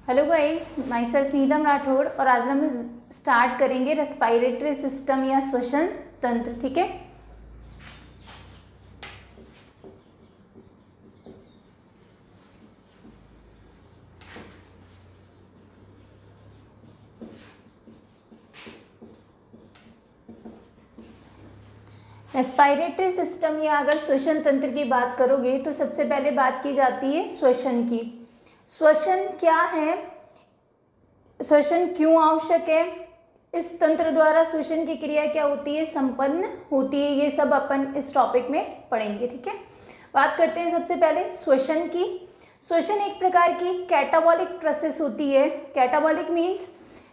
Hello guys, my self नीलम राठौड़ और आज हम स्टार्ट करेंगे रेस्पिरेटरी सिस्टम या श्वसन तंत्र। ठीक है, रेस्पिरेटरी सिस्टम या अगर श्वसन तंत्र की बात करोगे तो सबसे पहले बात की जाती है श्वसन की। श्वसन क्या है, श्वसन क्यों आवश्यक है, इस तंत्र द्वारा श्वसन की क्रिया क्या होती है, संपन्न होती है, ये सब अपन इस टॉपिक में पढ़ेंगे। ठीक है, बात करते हैं सबसे पहले श्वसन की। श्वसन एक प्रकार की कैटाबॉलिक प्रोसेस होती है। कैटाबॉलिक मीन्स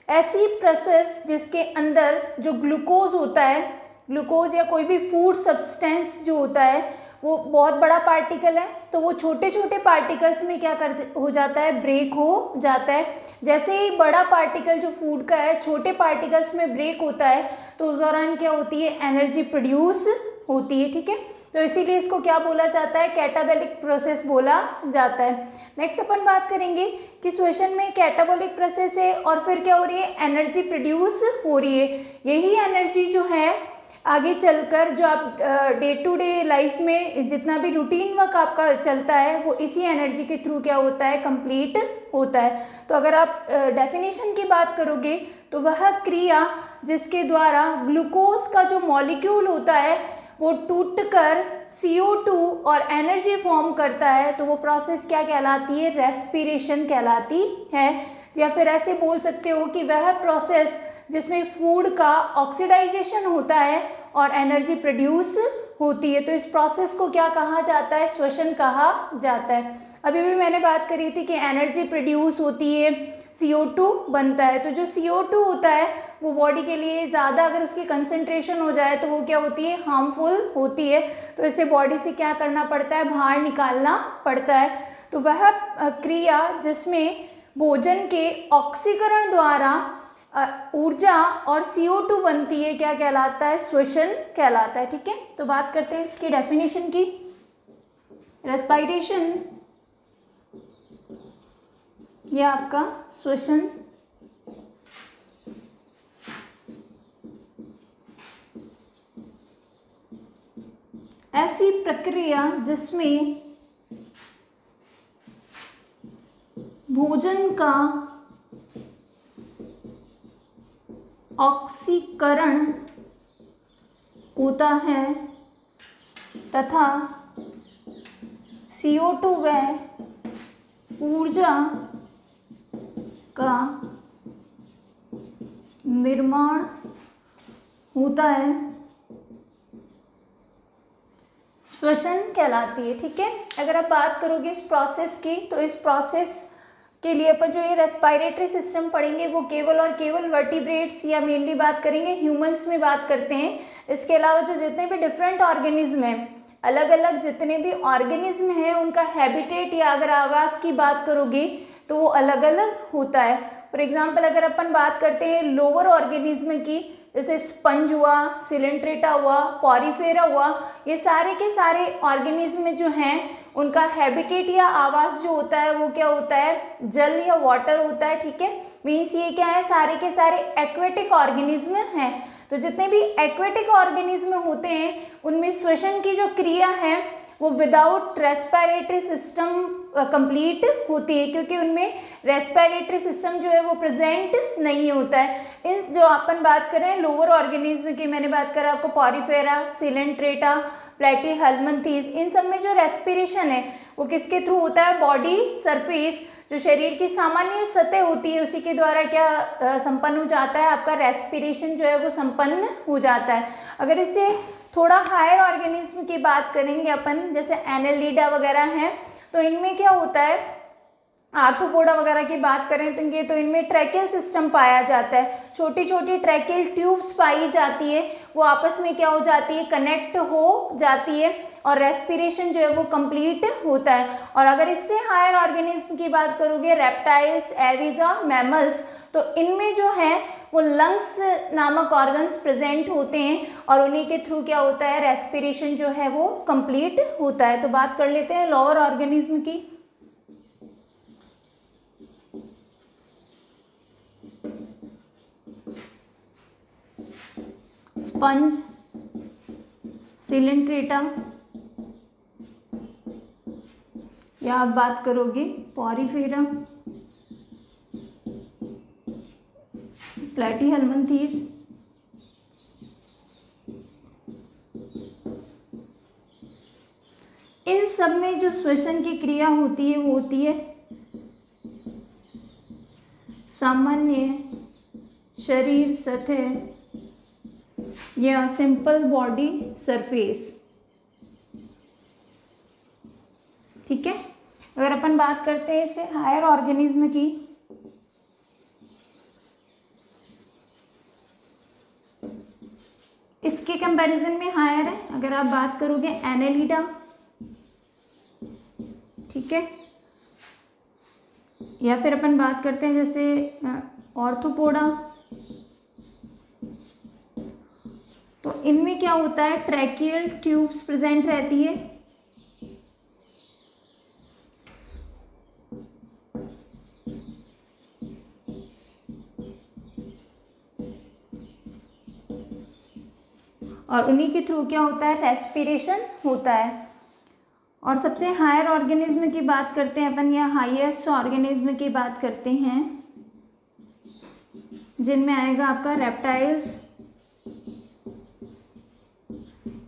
ऐसी प्रोसेस जिसके अंदर जो ग्लूकोज होता है, ग्लूकोज या कोई भी फूड सब्सटेंस जो होता है वो बहुत बड़ा पार्टिकल है, तो वो छोटे छोटे पार्टिकल्स में क्या हो जाता है, ब्रेक हो जाता है। जैसे ही बड़ा पार्टिकल जो फूड का है छोटे पार्टिकल्स में ब्रेक होता है तो उस दौरान क्या होती है, एनर्जी प्रोड्यूस होती है। ठीक है, तो इसीलिए इसको क्या बोला जाता है, कैटाबॉलिक प्रोसेस बोला जाता है। नेक्स्ट अपन बात करेंगे कि श्वसन में कैटाबॉलिक प्रोसेस है और फिर क्या हो रही है, एनर्जी प्रोड्यूस हो रही है। यही एनर्जी जो है आगे चलकर जो आप डे टू डे लाइफ में जितना भी रूटीन वर्क आपका चलता है वो इसी एनर्जी के थ्रू क्या होता है, कंप्लीट होता है। तो अगर आप डेफिनेशन की बात करोगे तो वह क्रिया जिसके द्वारा ग्लूकोज का जो मॉलिक्यूल होता है वो टूटकर CO2 और एनर्जी फॉर्म करता है, तो वो प्रोसेस क्या कहलाती है, रेस्पिरेशन कहलाती है। या फिर ऐसे बोल सकते हो कि वह प्रोसेस जिसमें फूड का ऑक्सीडाइजेशन होता है और एनर्जी प्रोड्यूस होती है, तो इस प्रोसेस को क्या कहा जाता है, श्वसन कहा जाता है। अभी भी मैंने बात करी थी कि एनर्जी प्रोड्यूस होती है, CO2 बनता है, तो जो CO2 होता है वो बॉडी के लिए ज़्यादा अगर उसकी कंसंट्रेशन हो जाए तो वो क्या होती है, हार्मफुल होती है, तो इसे बॉडी से क्या करना पड़ता है, बाहर निकालना पड़ता है। तो वह क्रिया जिसमें भोजन के ऑक्सीकरण द्वारा ऊर्जा और CO2 बनती है क्या कहलाता है, श्वसन कहलाता है। ठीक है, तो बात करते हैं इसकी डेफिनेशन की। रेस्पिरेशन यह आपका श्वसन ऐसी प्रक्रिया जिसमें भोजन का ऑक्सीकरण होता है तथा CO2 व ऊर्जा का निर्माण होता है, श्वसन कहलाती है। ठीक है, अगर आप बात करोगे इस प्रोसेस की तो इस प्रोसेस के लिए अपन जो ये रेस्पिरेटरी सिस्टम पढ़ेंगे वो केवल और केवल वर्टिब्रेट्स या मेनली बात करेंगे ह्यूमंस में बात करते हैं। इसके अलावा जो जितने भी डिफरेंट ऑर्गेनिज्म हैं, अलग अलग जितने भी ऑर्गेनिज्म हैं, उनका हैबिटेट या अगर आवास की बात करोगे तो वो अलग अलग होता है। फॉर एग्जाम्पल अगर अपन बात करते हैं लोअर ऑर्गेनिज्म की, जैसे स्पंज हुआ, सिलेंट्रेटा हुआ, पॉरीफेरा हुआ, ये सारे के सारे ऑर्गेनिज्म जो हैं उनका हैबिटेट या आवास जो होता है वो क्या होता है, जल या वाटर होता है। ठीक है, मीन्स ये क्या है, सारे के सारे एक्वेटिक ऑर्गेनिज्म हैं। तो जितने भी एक्वेटिक ऑर्गेनिज्म होते हैं उनमें श्वसन की जो क्रिया है वो विदाउट रेस्पिरेटरी सिस्टम कंप्लीट होती है, क्योंकि उनमें रेस्पिरेटरी सिस्टम जो है वो प्रेजेंट नहीं होता है। इन जो अपन बात करें लोअर ऑर्गेनिज्म की, मैंने बात करा आपको पॉरीफेरा, सिलेंट्रेटा, प्लेटीहेल्मिन्थेस, इन सब में जो रेस्पिरेशन है वो किसके थ्रू होता है, बॉडी सरफेस जो शरीर की सामान्य सतह होती है उसी के द्वारा क्या संपन्न हो जाता है, आपका रेस्पिरेशन जो है वो संपन्न हो जाता है। अगर इससे थोड़ा हायर ऑर्गेनिज्म की बात करेंगे अपन, जैसे एनेलिडा वगैरह हैं, तो इनमें क्या होता है, आर्थ्रोपोडा वगैरह की बात करें तो इनमें ट्रैकियल सिस्टम पाया जाता है। छोटी छोटी ट्रैकियल ट्यूब्स पाई जाती है, वो आपस में क्या हो जाती है, कनेक्ट हो जाती है और रेस्पिरेशन जो है वो कंप्लीट होता है। और अगर इससे हायर ऑर्गेनिज्म की बात करोगे, रेप्टाइल्स, एविजा, मैमल्स, तो इनमें जो है वो लंग्स नामक ऑर्गन्स प्रेजेंट होते हैं और उन्हीं के थ्रू क्या होता है, रेस्पिरेशन जो है वो कंप्लीट होता है। तो बात कर लेते हैं लोअर ऑर्गेनिज्म की। स्पंज, सिलेंट्रेटा, या आप बात करोगे पॉरीफेरा, प्लैटीहेल्मिन्थेस, इन सब में जो श्वसन की क्रिया होती है वो होती है सामान्य शरीर सतह या सिंपल बॉडी सरफेस। ठीक है, अगर अपन बात करते हैं इसे हायर ऑर्गेनिज्म की, इसके कंपैरिजन में हायर है। अगर आप बात करोगे एनेलिडा, ठीक है, या फिर अपन बात करते हैं जैसे ऑर्थोपोडा, तो इनमें क्या होता है, ट्रैकियल ट्यूब्स प्रेजेंट रहती है। और उन्हीं के थ्रू क्या होता है, रेस्पिरेशन होता है। और सबसे हायर ऑर्गेनिज्म की बात करते हैं अपन, या हाईएस्ट ऑर्गेनिज्म की बात करते हैं, जिनमें आएगा आपका रेप्टाइल्स,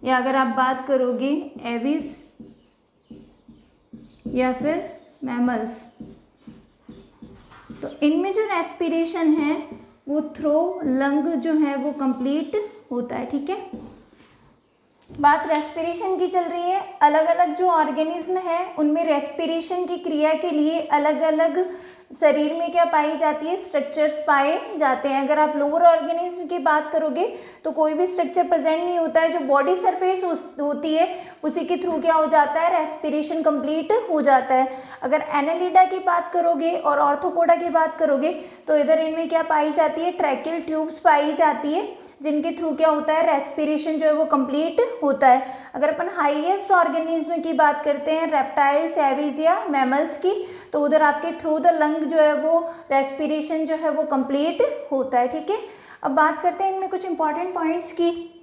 या अगर आप बात करोगे एविस, या फिर मैमल्स। तो इनमें जो रेस्पिरेशन है वो थ्रो लंग जो है वो कंप्लीट होता है। ठीक है, बात रेस्पिरेशन की चल रही है। अलग अलग जो ऑर्गेनिज्म है उनमें रेस्पिरेशन की क्रिया के लिए अलग अलग शरीर में क्या पाई जाती है, स्ट्रक्चर्स पाए जाते हैं। अगर आप लोअर ऑर्गेनिज्म की बात करोगे तो कोई भी स्ट्रक्चर प्रेजेंट नहीं होता है, जो बॉडी सरफेस होती है उसी के थ्रू क्या हो जाता है, रेस्पिरेशन कंप्लीट हो जाता है। अगर एनेलिडा की बात करोगे और ऑर्थोपोडा की बात करोगे तो इधर इनमें क्या पाई जाती है, ट्रैकियल ट्यूब्स पाई जाती है, जिनके थ्रू क्या होता है, रेस्पिरेशन जो है वो कंप्लीट होता है। अगर अपन हाईएस्ट ऑर्गेनिज्म की बात करते हैं, रेप्टाइल्स, एविज या मैमल्स की, तो उधर आपके थ्रू द लंग जो है वो रेस्पिरेशन जो है वो कंप्लीट होता है। ठीक है, अब बात करते हैं इनमें कुछ इंपॉर्टेंट पॉइंट्स की।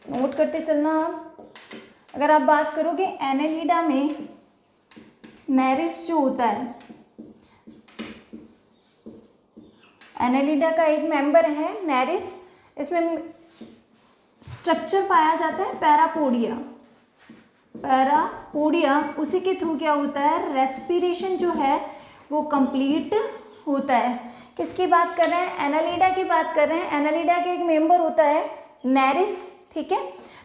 नोट करते चलना आप। अगर आप बात करोगे एनेलिडा में नेरिस जो होता है, एनेलिडा का एक मेंबर है नेरिस, इसमें स्ट्रक्चर पाया जाता है पैरापोडिया। पैरापोडिया उसी के थ्रू क्या होता है, रेस्पिरेशन जो है वो कंप्लीट होता है। किसकी बात कर रहे हैं, एनेलिडा की बात कर रहे हैं। एनेलिडा के एक मेंबर होता है नेरिस। ठीक है,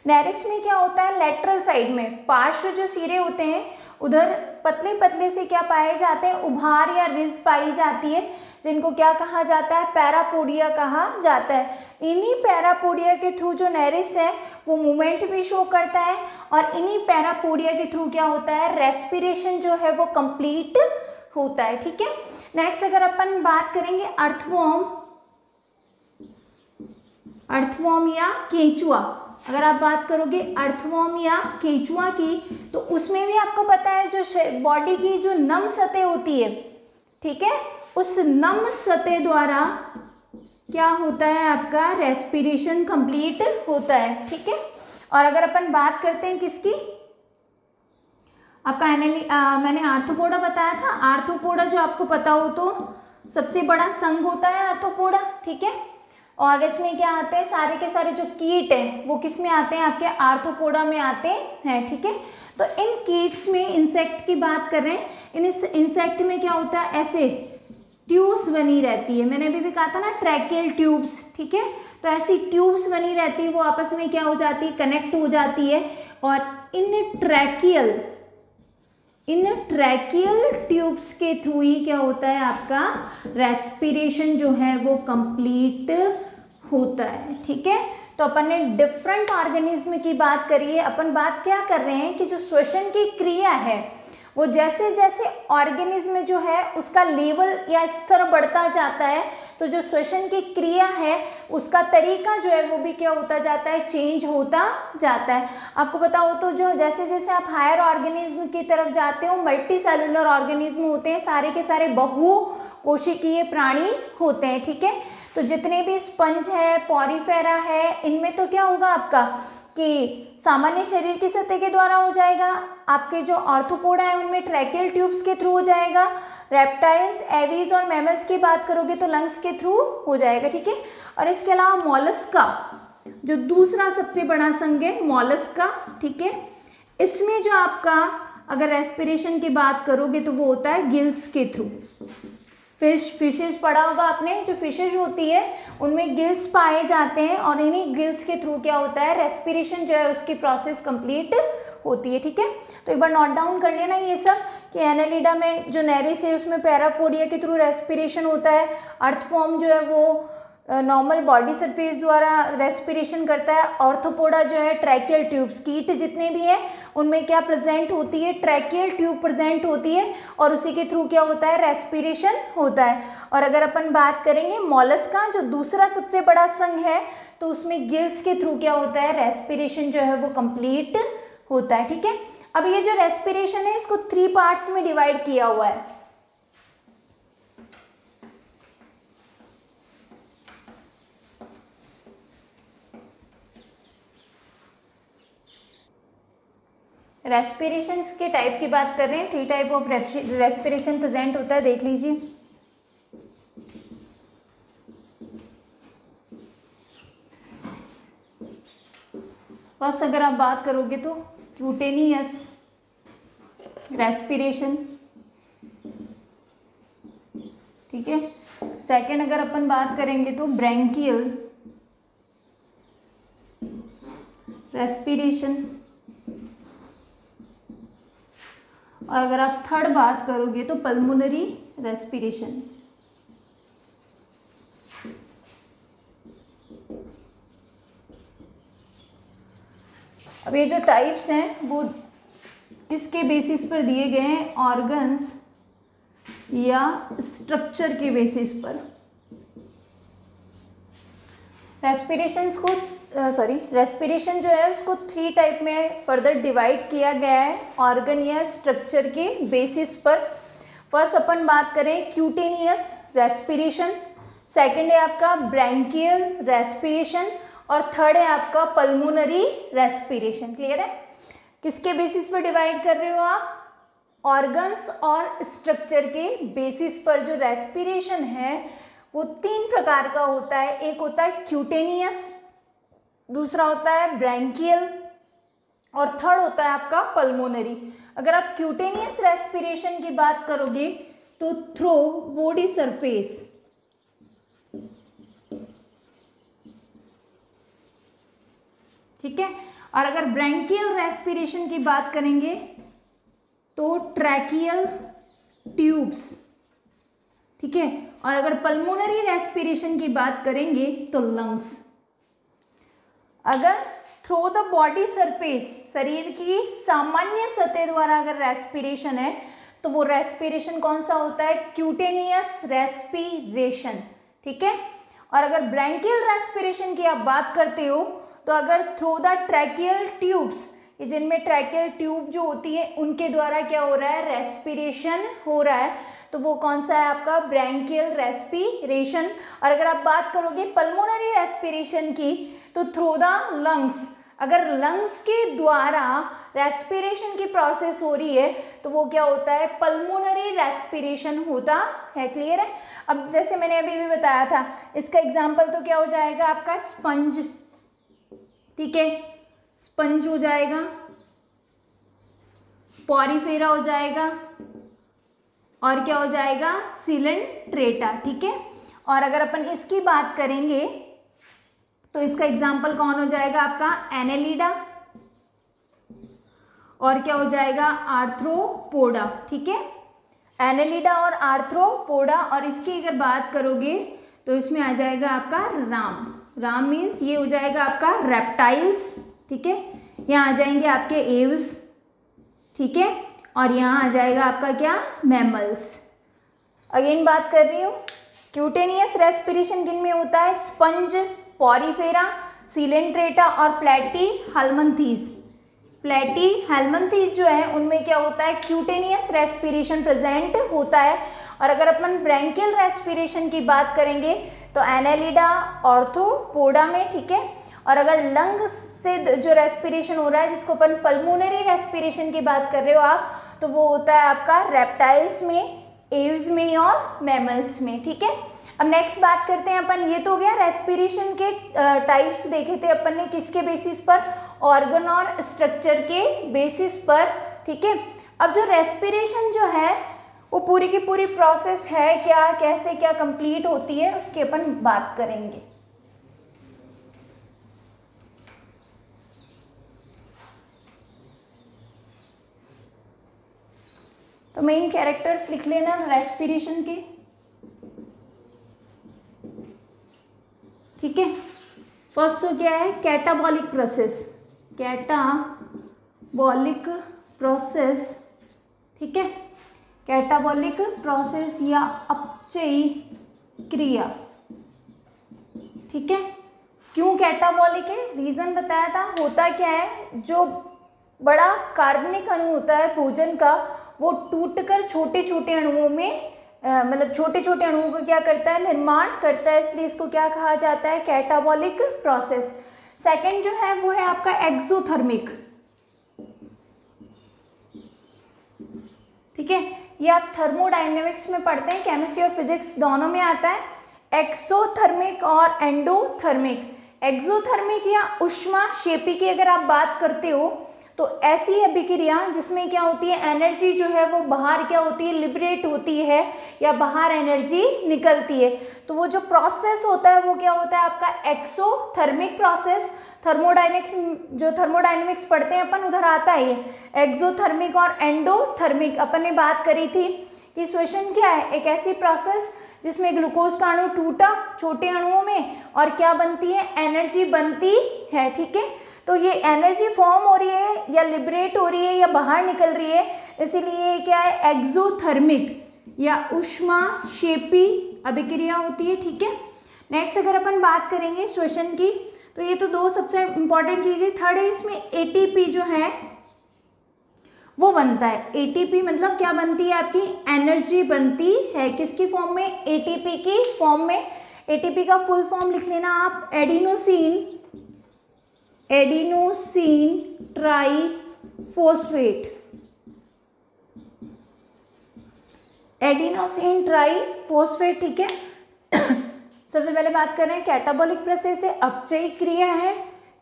नेरिस में क्या होता है, लेटरल साइड में पार्श्व जो सिरे होते हैं उधर पतले पतले से क्या पाए जाते हैं, उभार या रिज पाई जाती है, जिनको क्या कहा जाता है, पैरापोडिया कहा जाता है। इन्हीं पैरापोडिया के थ्रू जो नेरिस है वो मूवमेंट भी शो करता है, और इन्हीं पैरापोडिया के थ्रू क्या होता है, रेस्पिरेशन जो है वो कंप्लीट होता है। ठीक है, नेक्स्ट अगर अपन बात करेंगे अर्थवॉर्म या केंचुआ। अगर आप बात करोगे अर्थवॉर्म या केंचुआ की, तो उसमें भी आपको पता है जो बॉडी की जो नम सतह होती है, ठीक है, उस नम सतह द्वारा क्या होता है, आपका रेस्पिरेशन कंप्लीट होता है। ठीक है, और अगर अपन बात करते हैं किसकी, आपका मैंने आर्थ्रोपोडा बताया था। आर्थ्रोपोडा जो आपको पता हो तो सबसे बड़ा संघ होता है आर्थ्रोपोडा। ठीक है, और इसमें क्या आते हैं, सारे के सारे जो कीट हैं वो किस में आते हैं, आपके आर्थ्रोपोडा में आते हैं। ठीक है, तो इन कीट्स में इंसेक्ट की बात कर रहे हैं, इन इंसेक्ट में क्या होता है, ऐसे ट्यूब्स बनी रहती है। मैंने अभी भी कहा था ना, ट्रैकियल ट्यूब्स। ठीक है, तो ऐसी ट्यूब्स बनी रहती है, वो आपस में क्या हो जाती है, कनेक्ट हो जाती है, और इन ट्रैकियल ट्यूब्स के थ्रू ही क्या होता है, आपका रेस्पिरेशन जो है वो कंप्लीट होता है। ठीक है, तो अपन ने डिफरेंट ऑर्गेनिज्म की बात करी है। अपन बात क्या कर रहे हैं कि जो श्वसन की क्रिया है वो जैसे जैसे ऑर्गेनिज्म जो है उसका लेवल या स्तर बढ़ता जाता है, तो जो श्वसन की क्रिया है उसका तरीका जो है वो भी क्या होता जाता है, चेंज होता जाता है। आपको पता हो तो जो जैसे जैसे आप हायर ऑर्गेनिज्म की तरफ जाते हो, मल्टी सेलुलर ऑर्गेनिज्म होते हैं, सारे के सारे बहु कोशिकीय प्राणी होते हैं, ठीक है। तो जितने भी स्पंज है, पॉरीफेरा है, इनमें तो क्या होगा आपका कि सामान्य शरीर की सतह के द्वारा हो जाएगा, आपके जो आर्थ्रोपोडा है उनमें ट्रैकियल ट्यूब्स के थ्रू हो जाएगा, रेप्टाइल्स, एवीज और मैमल्स की बात करोगे तो लंग्स के थ्रू हो जाएगा, ठीक है। और इसके अलावा मॉलस्का जो दूसरा सबसे बड़ा संघ है मॉलस्का, ठीक है, इसमें जो आपका अगर रेस्पिरेशन की बात करोगे तो वो होता है गिल्स के थ्रू। फिशेज पढ़ा होगा आपने, जो फिशेज होती है उनमें गिल्स पाए जाते हैं और इन्हीं गिल्स के थ्रू क्या होता है, रेस्पिरेशन जो है उसकी प्रोसेस कंप्लीट होती है, ठीक है। तो एक बार नोट डाउन कर लेना ये सब कि एनालिडा में जो नेरिस है उसमें पैरापोडिया के थ्रू रेस्पिरेशन होता है, अर्थ फॉर्म जो है वो नॉर्मल बॉडी सरफेस द्वारा रेस्पिरेशन करता है, ऑर्थोपोडा जो है ट्रैकियल ट्यूब्स, कीट जितने भी हैं उनमें क्या प्रेजेंट होती है, ट्रैकियल ट्यूब प्रेजेंट होती है और उसी के थ्रू क्या होता है, रेस्पिरेशन होता है। और अगर अपन बात करेंगे मॉलस्का जो दूसरा सबसे बड़ा संघ है तो उसमें गिल्स के थ्रू क्या होता है, रेस्पिरेशन जो है वो कंप्लीट होता है, ठीक है। अब ये जो रेस्पिरेशन है इसको 3 पार्ट्स में डिवाइड किया हुआ है। रेस्पिरेशन के टाइप की बात कर रहे हैं, 3 टाइप ऑफ रेस्पिरेशन प्रेजेंट होता है, देख लीजिए। फर्स्ट अगर आप बात करोगे तो क्यूटेनियस रेस्पिरेशन, ठीक है। सेकंड अगर अपन बात करेंगे तो ब्रैंकियल रेस्पिरेशन, और अगर आप थर्ड बात करोगे तो पल्मोनरी रेस्पिरेशन। अब ये जो टाइप्स हैं वो किसके बेसिस पर दिए गए हैं, ऑर्गन्स या स्ट्रक्चर के बेसिस पर। रेस्पिरेशन जो है उसको 3 टाइप में फर्दर डिवाइड किया गया है ऑर्गन या स्ट्रक्चर के बेसिस पर। फर्स्ट अपन बात करें क्यूटेनियस रेस्पिरेशन, सेकंड है आपका ब्रैंकियल रेस्पिरेशन और थर्ड है आपका पल्मोनरी रेस्पिरेशन। क्लियर है? किसके बेसिस पर डिवाइड कर रहे हो आप? ऑर्गन्स और स्ट्रक्चर के बेसिस पर जो रेस्पिरेशन है वो 3 प्रकार का होता है। एक होता है क्यूटेनियस, दूसरा होता है ब्रैंकियल और थर्ड होता है आपका पल्मोनरी। अगर आप क्यूटेनियस रेस्पिरेशन की बात करोगे तो थ्रू बॉडी सरफेस, ठीक है। और अगर ब्रैंकियल रेस्पिरेशन की बात करेंगे तो ट्रैकियल ट्यूब्स, ठीक है। और अगर पल्मोनरी रेस्पिरेशन की बात करेंगे तो लंग्स। अगर थ्रू द बॉडी सरफेस, शरीर की सामान्य सतह द्वारा अगर रेस्पिरेशन है तो वो रेस्पिरेशन कौन सा होता है? क्यूटेनियस रेस्पिरेशन, ठीक है। और अगर ब्रैंकियल रेस्पिरेशन की आप बात करते हो तो अगर थ्रू द ट्रैकियल ट्यूब्स, जिनमें ट्रैकियल ट्यूब जो होती है उनके द्वारा क्या हो रहा है? रेस्पिरेशन हो रहा है, तो वो कौन सा है आपका? Branchial respiration. और अगर आप बात करोगे पल्मोनरी रेस्पिरेशन की तो थ्रू द लंग्स, अगर लंग्स के द्वारा रेस्पिरेशन की प्रोसेस हो रही है तो वो क्या होता है? पल्मोनरी रेस्पिरेशन होता है। क्लियर है? अब जैसे मैंने अभी भी बताया था, इसका एग्जाम्पल तो क्या हो जाएगा आपका? स्पंज, ठीक है, स्पंज हो जाएगा, पॉरीफेरा हो जाएगा और क्या हो जाएगा? सिलेंट्रेटा, ठीक है। और अगर अपन इसकी बात करेंगे तो इसका एग्जाम्पल कौन हो जाएगा आपका? एनेलिडा और क्या हो जाएगा? आर्थ्रोपोडा, ठीक है। एनेलिडा और आर्थ्रोपोडा। और इसकी अगर बात करोगे तो इसमें आ जाएगा आपका राम। राम मीन्स ये हो जाएगा आपका रेप्टाइल्स, ठीक है। यहाँ आ जाएंगे आपके एव्स, ठीक है। और यहाँ आ जाएगा आपका क्या? मैमल्स। अगेन बात कर रही हूँ क्यूटेनियस रेस्पिरेशन किन में होता है? स्पंज, पॉरीफेरा, सीलेंट्रेटा और प्लेटीहेल्मिन्थेस। प्लेटीहेल्मिन्थेस जो है उनमें क्या होता है? क्यूटेनियस रेस्पिरेशन प्रेजेंट होता है। और अगर अपन ब्रैंकियल रेस्पिरेशन की बात करेंगे तो एनालिडा, ऑर्थोपोडा में, ठीक है। और अगर लंग से जो रेस्पिरेशन हो रहा है जिसको अपन पल्मोनरी रेस्पिरेशन की बात कर रहे हो आप, तो वो होता है आपका रेप्टाइल्स में, एव्स में और मैमल्स में, ठीक है। अब नेक्स्ट बात करते हैं अपन, ये तो हो गया रेस्पिरेशन के टाइप्स देखे थे अपन ने किसके बेसिस पर? ऑर्गन और स्ट्रक्चर के बेसिस पर, ठीक है। अब जो रेस्पिरेशन जो है वो पूरी की पूरी प्रोसेस है क्या, कैसे क्या कंप्लीट होती है, उसकी अपन बात करेंगे। तो मेन कैरेक्टर्स लिख लेना रेस्पिरेशन के, ठीक है। फर्स्ट तो क्या है? कैटाबॉलिक प्रोसेस, कैटाबॉलिक प्रोसेस, ठीक है। कैटाबॉलिक प्रोसेस या अपचयी क्रिया, ठीक है। क्यों कैटाबॉलिक है? रीजन बताया था। होता क्या है, जो बड़ा कार्बनिक अणु होता है भोजन का, वो टूटकर छोटे छोटे अणुओं में मतलब छोटे छोटे अणुओं का क्या करता है? निर्माण करता है, इसलिए इसको क्या कहा जाता है? Catabolic process. सेकंड जो है वो है आपका एक्सोथर्मिक, ठीक है। ये आप थर्मोडायनेमिक्स में पढ़ते हैं, केमिस्ट्री और फिजिक्स दोनों में आता है। एक्सोथर्मिक और एंडोथर्मिक। एक्सोथर्मिक या ऊष्माक्षेपी की अगर आप बात करते हो तो ऐसी अभिक्रिया जिसमें क्या होती है? एनर्जी जो है वो बाहर क्या होती है? लिबरेट होती है या बाहर एनर्जी निकलती है। तो वो जो प्रोसेस होता है वो क्या होता है? आपका एक्सोथर्मिक प्रोसेस। थर्मोडायनेमिक्स पढ़ते हैं अपन, उधर आता है ये एक्सोथर्मिक और एंडोथर्मिक। अपन ने बात करी थी कि श्वसन क्या है? एक ऐसी प्रोसेस जिसमें ग्लूकोज का अणु टूटा छोटे अणुओं में और क्या बनती है? एनर्जी बनती है, ठीक है। तो ये एनर्जी फॉर्म हो रही है या लिबरेट हो रही है या बाहर निकल रही है, इसीलिए क्या है? एक्सोथर्मिक या ऊष्माक्षेपी अभिक्रिया होती है, ठीक है। नेक्स्ट अगर अपन बात करेंगे श्वसन की, तो ये तो दो सबसे इंपॉर्टेंट चीजें। थर्ड है इसमें एटीपी जो है वो बनता है। एटीपी मतलब क्या बनती है? आपकी एनर्जी बनती है। किसकी फॉर्म में? एटीपी की फॉर्म में। एटीपी का फुल फॉर्म लिख लेना आप, एडिनोसिन ट्राईफॉस्फेट। एडिनोसिन ट्राईफॉस्फेट, ठीक है। सबसे पहले बात कर रहे हैं कैटाबॉलिक प्रोसेस है, अपचयी क्रिया है।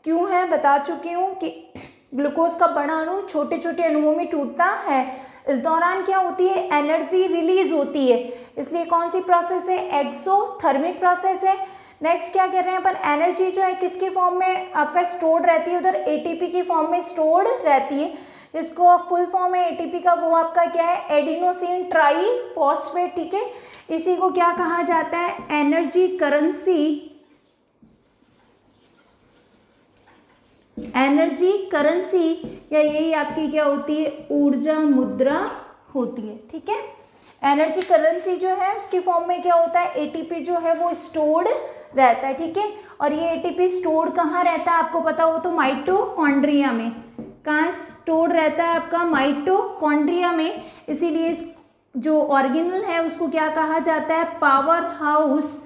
क्यों है बता चुकी हूँ कि ग्लूकोज का बड़ा अणु छोटे छोटे अणुओं में टूटता है, इस दौरान क्या होती है? एनर्जी रिलीज होती है, इसलिए कौन सी प्रोसेस है? एक्सोथर्मिक प्रोसेस है। नेक्स्ट क्या कर रहे हैं अपन? एनर्जी जो है किसकी फॉर्म में आपका स्टोर्ड रहती है? उधर एटीपी की फॉर्म में स्टोर्ड रहती है। जिसको फुल फॉर्म है एटीपी का वो आपका क्या है? एडिनोसिन ट्राईफॉस्फेट, ठीक है। इसी को क्या कहा जाता है? Energy currency. एनर्जी करेंसी या यही आपकी क्या होती है? ऊर्जा मुद्रा होती है, ठीक है। एनर्जी करेंसी जो है उसकी फॉर्म में क्या होता है? एटीपी जो है वो स्टोर्ड रहता है, ठीक है। और ये एटीपी स्टोर्ड कहाँ रहता है? आपको पता हो तो माइटोकॉन्ड्रिया में। कहाँ स्टोर्ड रहता है आपका? माइटोकॉन्ड्रिया में। इसीलिए इस जो ऑर्गेनल है उसको क्या कहा जाता है? पावर हाउस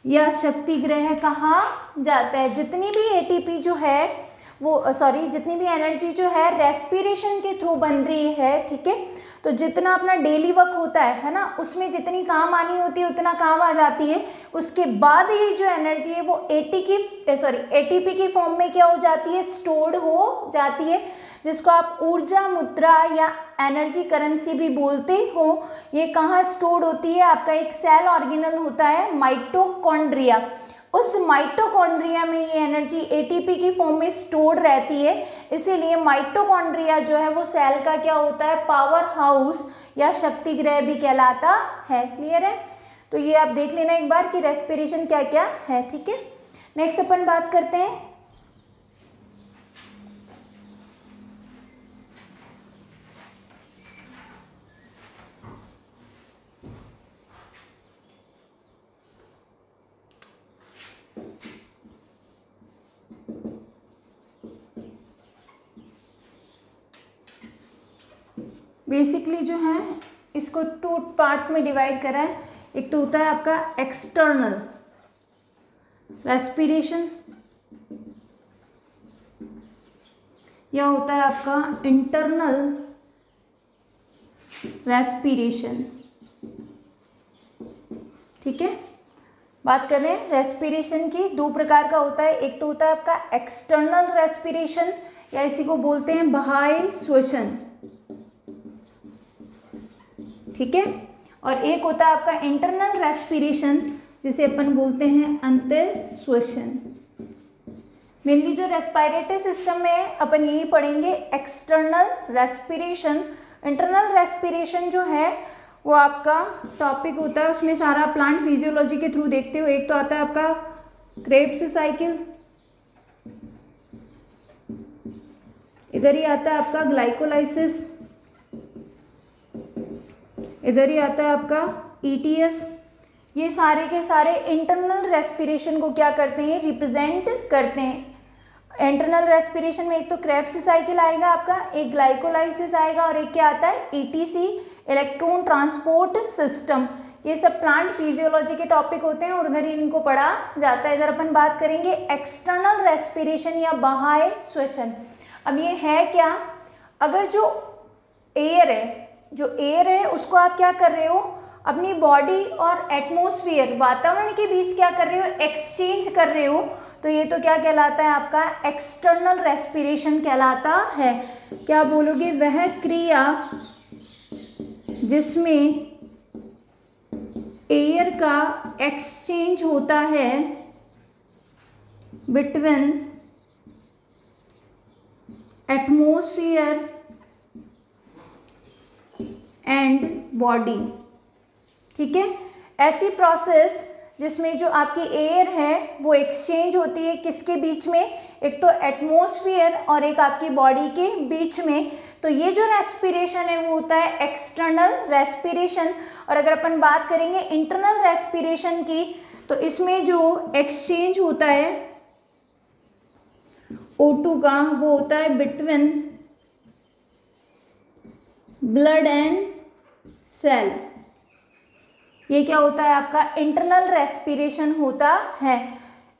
या शक्ति ग्रह कहा जाता है। जितनी भी एटीपी जो है वो जितनी भी एनर्जी जो है रेस्पिरेशन के थ्रू बन रही है, ठीक है। तो जितना अपना डेली वर्क होता है ना, उसमें जितनी काम आनी होती है उतना काम आ जाती है। उसके बाद ये जो एनर्जी है वो एटीपी की फॉर्म में क्या हो जाती है? स्टोर्ड हो जाती है, जिसको आप ऊर्जा मुद्रा या एनर्जी करेंसी भी बोलते हो। ये कहाँ स्टोर्ड होती है? आपका एक सेल ऑर्गेनल होता है माइटोकॉन्ड्रिया। उस माइटोकॉन्ड्रिया में ये एनर्जी एटीपी की फॉर्म में स्टोर्ड रहती है। इसीलिए माइटोकॉन्ड्रिया जो है वो सेल का क्या होता है? पावर हाउस या शक्ति ग्रह भी कहलाता है। क्लियर है? तो ये आप देख लेना एक बार कि रेस्पिरेशन क्या क्या है, ठीक है। नेक्स्ट अपन बात करते हैं बेसिकली जो है इसको 2 पार्ट्स में डिवाइड करा है। एक तो होता है आपका एक्सटर्नल रेस्पिरेशन, या होता है आपका इंटरनल रेस्पिरेशन। ठीक है, बात कर रहे हैं रेस्पिरेशन की। 2 प्रकार का होता है। एक तो होता है आपका एक्सटर्नल रेस्पिरेशन, या इसी को बोलते हैं बाह्य श्वसन। ठीक है, और एक होता है आपका इंटरनल रेस्पिरेशन, जिसे अपन बोलते हैं अंतर श्वसन। मेनली जो रेस्पिरेटरी सिस्टम में अपन यही पढ़ेंगे, एक्सटर्नल रेस्पिरेशन। इंटरनल रेस्पिरेशन जो है वो आपका टॉपिक होता है, उसमें सारा प्लांट फिजियोलॉजी के थ्रू देखते हो। एक तो आता है आपका क्रेब्स साइकिल, इधर ही आता है आपका ग्लाइकोलाइसिस, इधर ही आता है आपका ईटीएस। ये सारे के सारे इंटरनल रेस्पिरेशन को क्या करते हैं, रिप्रेजेंट करते हैं। इंटरनल रेस्पिरेशन में एक तो क्रेब्स साइकिल आएगा आपका, एक ग्लाइकोलाइसिस आएगा, और एक क्या आता है ईटीसी, इलेक्ट्रॉन ट्रांसपोर्ट सिस्टम। ये सब प्लांट फिजियोलॉजी के टॉपिक होते हैं और उधर ही इनको पढ़ा जाता है। इधर अपन बात करेंगे एक्सटर्नल रेस्पिरेशन या बाह्य श्वसन। अब ये है क्या, अगर जो एयर है उसको आप क्या कर रहे हो, अपनी बॉडी और एटमॉस्फेयर, वातावरण के बीच क्या कर रहे हो, एक्सचेंज कर रहे हो, तो ये तो क्या कहलाता है आपका एक्सटर्नल रेस्पिरेशन कहलाता है। क्या बोलोगे, वह क्रिया जिसमें एयर का एक्सचेंज होता है बिटवीन एटमॉस्फेयर एंड बॉडी। ठीक है, ऐसी प्रोसेस जिसमें जो आपकी एयर है वो एक्सचेंज होती है किसके बीच में, एक तो एटमॉस्फेयर और एक आपकी बॉडी के बीच में। तो ये जो रेस्पिरेशन है वो होता है एक्सटर्नल रेस्पिरेशन। और अगर अपन बात करेंगे इंटरनल रेस्पिरेशन की, तो इसमें जो एक्सचेंज होता है O2 का, वो होता है बिटवीन ब्लड एंड सेल। ये क्या होता है आपका इंटरनल रेस्पिरेशन होता है।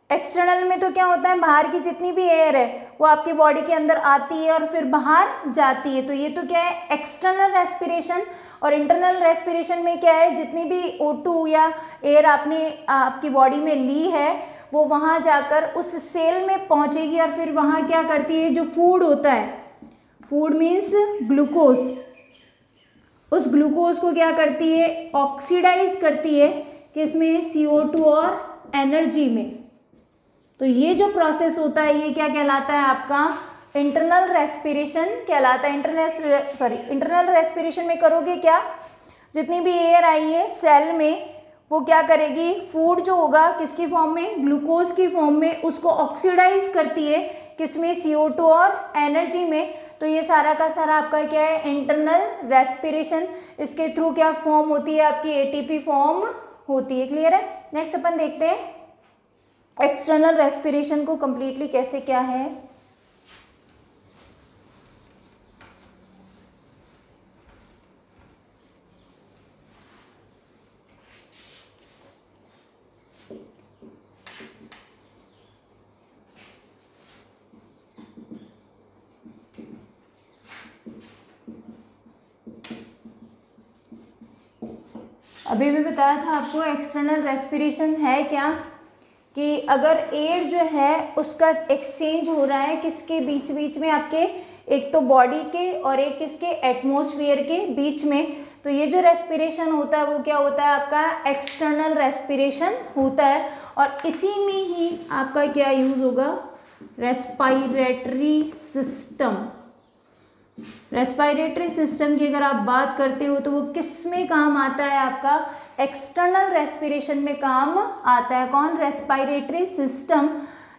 एक्सटर्नल में तो क्या होता है, बाहर की जितनी भी एयर है वो आपकी बॉडी के अंदर आती है और फिर बाहर जाती है, तो ये तो क्या है एक्सटर्नल रेस्पिरेशन। और इंटरनल रेस्पिरेशन में क्या है, जितनी भी O2 या एयर आपने आपकी बॉडी में ली है वो वहाँ जाकर उस सेल में पहुँचेगी और फिर वहाँ क्या करती है, जो फूड होता है, फूड मीन्स ग्लूकोज, उस ग्लूकोज को क्या करती है, ऑक्सीडाइज करती है किसमें, CO2 और एनर्जी में। तो ये जो प्रोसेस होता है ये क्या कहलाता है आपका इंटरनल रेस्पिरेशन कहलाता है। इंटरनल रेस्पिरेशन में करोगे क्या, जितनी भी एयर आई है सेल में वो क्या करेगी, फूड जो होगा किसकी फॉर्म में, ग्लूकोज की फॉर्म में, उसको ऑक्सीडाइज करती है किसमें, CO2 और एनर्जी में। तो ये सारा का सारा आपका क्या है इंटरनल रेस्पिरेशन। इसके थ्रू क्या फॉर्म होती है आपकी ATP फॉर्म होती है। क्लियर है। नेक्स्ट अपन देखते हैं एक्सटर्नल रेस्पिरेशन को कंप्लीटली कैसे क्या है। अभी भी बताया था आपको एक्सटर्नल रेस्पिरेशन है क्या, कि अगर एयर जो है उसका एक्सचेंज हो रहा है किसके बीच बीच में, आपके एक तो बॉडी के और एक किसके, एटमॉस्फेयर के बीच में, तो ये जो रेस्पिरेशन होता है वो क्या होता है आपका एक्सटर्नल रेस्पिरेशन होता है। और इसी में ही आपका क्या यूज होगा, रेस्पिरेटरी सिस्टम। रेस्पिरेटरी सिस्टम की अगर आप बात करते हो तो वो किस में काम आता है, आपका एक्सटर्नल रेस्पिरेशन में काम आता है। कौन, रेस्पिरेटरी सिस्टम,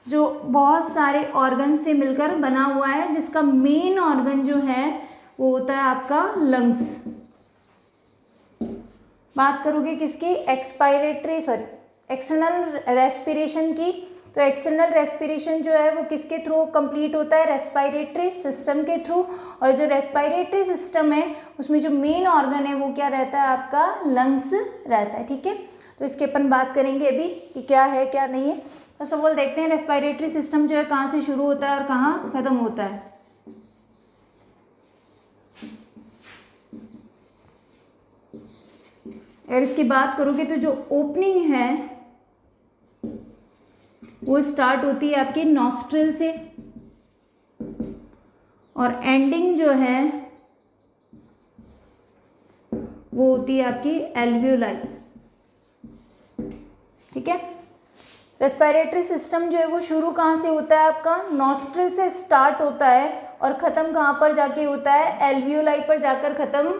जो बहुत सारे ऑर्गन से मिलकर बना हुआ है, जिसका मेन ऑर्गन जो है वो होता है आपका लंग्स। बात करोगे किसकी, एक्सटर्नल रेस्पिरेशन की, तो एक्सटर्नल रेस्पिरेशन जो है वो किसके थ्रू कंप्लीट होता है, रेस्पिरेटरी सिस्टम के थ्रू। और जो रेस्पिरेटरी सिस्टम है उसमें जो मेन ऑर्गन है वो क्या रहता है, आपका लंग्स रहता है। ठीक है, तो इसके अपन बात करेंगे अभी कि क्या है क्या नहीं है। फर्स्ट ऑफ ऑल देखते हैं रेस्पिरेटरी सिस्टम जो है कहाँ से शुरू होता है और कहाँ खत्म होता है। अगर इसकी बात करोगे तो जो ओपनिंग है वो स्टार्ट होती है आपकी नॉस्ट्रिल से और एंडिंग जो है वो होती है आपकी एल्वियोलाई। ठीक है, रेस्पिरेटरी सिस्टम जो है वो शुरू कहाँ से होता है, आपका नॉस्ट्रिल से स्टार्ट होता है और ख़त्म कहाँ पर जाके होता है, एल्वियोलाई पर जाकर ख़त्म